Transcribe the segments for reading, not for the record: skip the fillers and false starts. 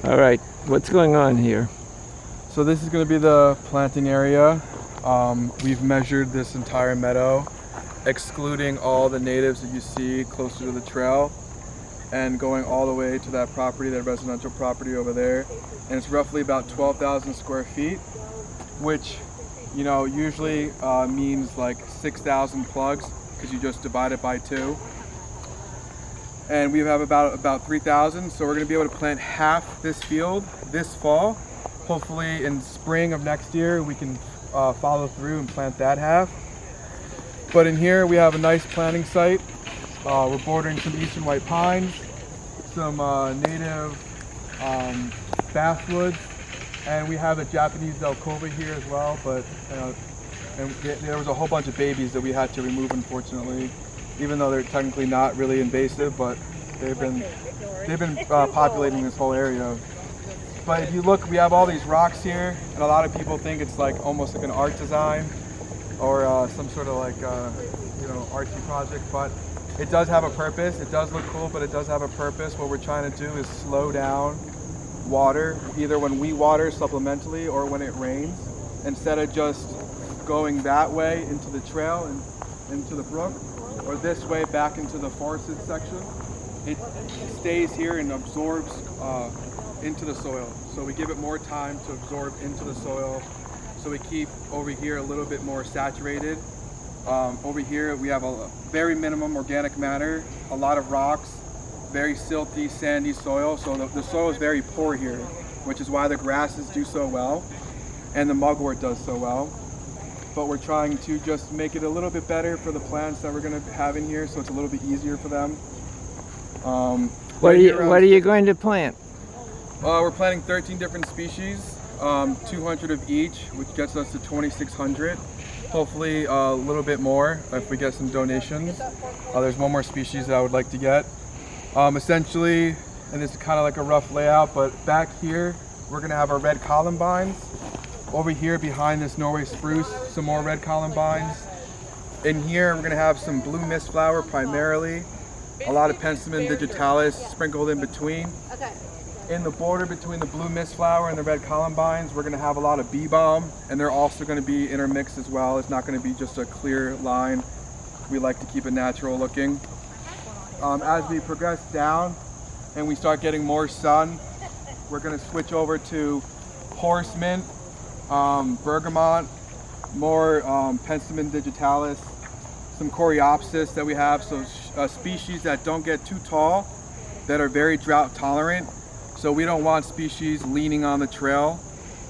All right, what's going on here? So this is going to be the planting area. We've measured this entire meadow, excluding all the natives that you see closer to the trail, and going all the way to that property, that residential property over there. And it's roughly about 12,000 square feet, which, you know, usually means like 6,000 plugs, because you just divide it by 2. And we have about 3,000, so we're going to be able to plant half this field this fall. Hopefully in spring of next year we can follow through and plant that half. But in here we have a nice planting site. We're bordering some eastern white pines, some native basswoods, and we have a Japanese Alcaide here as well. But and there was a whole bunch of babies that we had to remove, unfortunately, even though they're technically not really invasive, but they've been populating this whole area. But if you look, we have all these rocks here, and a lot of people think it's like almost like an art design or some sort of like artsy project, but it does have a purpose. It does look cool, but it does have a purpose. What we're trying to do is slow down water, either when we water supplementally or when it rains, instead of just going that way into the trail and into the brook, or this way back into the forested section. It stays here and absorbs into the soil. So we give it more time to absorb into the soil. So we keep over here a little bit more saturated. Over here we have a very minimum organic matter, a lot of rocks, very silty, sandy soil. So the soil is very poor here, which is why the grasses do so well and the mugwort does so well. But we're trying to just make it a little bit better for the plants that we're going to have in here, so it's a little bit easier for them. What are you going to plant? We're planting 13 different species, 200 of each, which gets us to 2,600. Hopefully a little bit more if we get some donations. There's one more species that I would like to get. Essentially, and this is kind of like a rough layout, but back here we're going to have our red columbines. Over here behind this Norway spruce, some more red columbines. In here we're going to have some blue mist flower primarily, a lot of Penstemon digitalis sprinkled in between. In the border between the blue mist flower and the red columbines, we're going to have a lot of bee balm, and they're also going to be intermixed as well. It's not going to be just a clear line. We like to keep it natural looking. As we progress down and we start getting more sun, we're going to switch over to horse mint, bergamot, more Penstemon digitalis, some coreopsis that we have, so species that don't get too tall, that are very drought tolerant. So we don't want species leaning on the trail.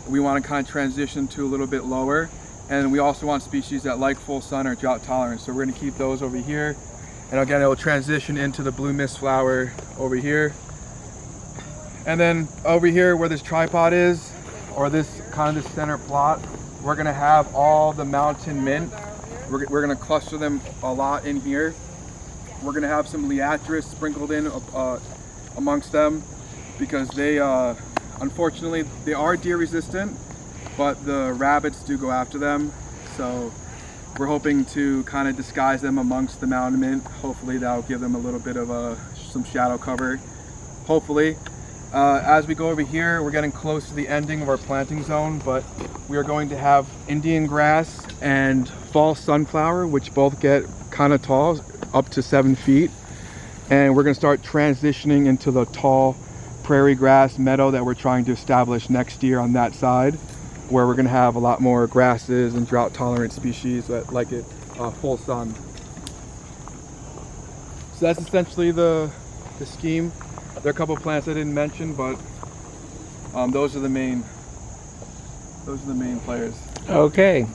We want to kind of transition to a little bit lower, and we also want species that like full sun or drought tolerant. So we're going to keep those over here, and again it will transition into the blue mist flower over here. And then over here where this tripod is, or this kind of this center plot, we're gonna have all the mountain mint. We're gonna cluster them a lot in here. We're gonna have some liatris sprinkled in amongst them, because they, unfortunately, they are deer resistant, but the rabbits do go after them. So we're hoping to kind of disguise them amongst the mountain mint. Hopefully that'll give them a little bit of some shadow cover, hopefully. As we go over here, we're getting close to the ending of our planting zone, but we are going to have Indian grass and fall sunflower, which both get kind of tall, up to 7 feet. And we're going to start transitioning into the tall prairie grass meadow that we're trying to establish next year on that side, where we're going to have a lot more grasses and drought tolerant species that like it full sun. So that's essentially the scheme. There are a couple of plants I didn't mention, but those are the main players. Okay.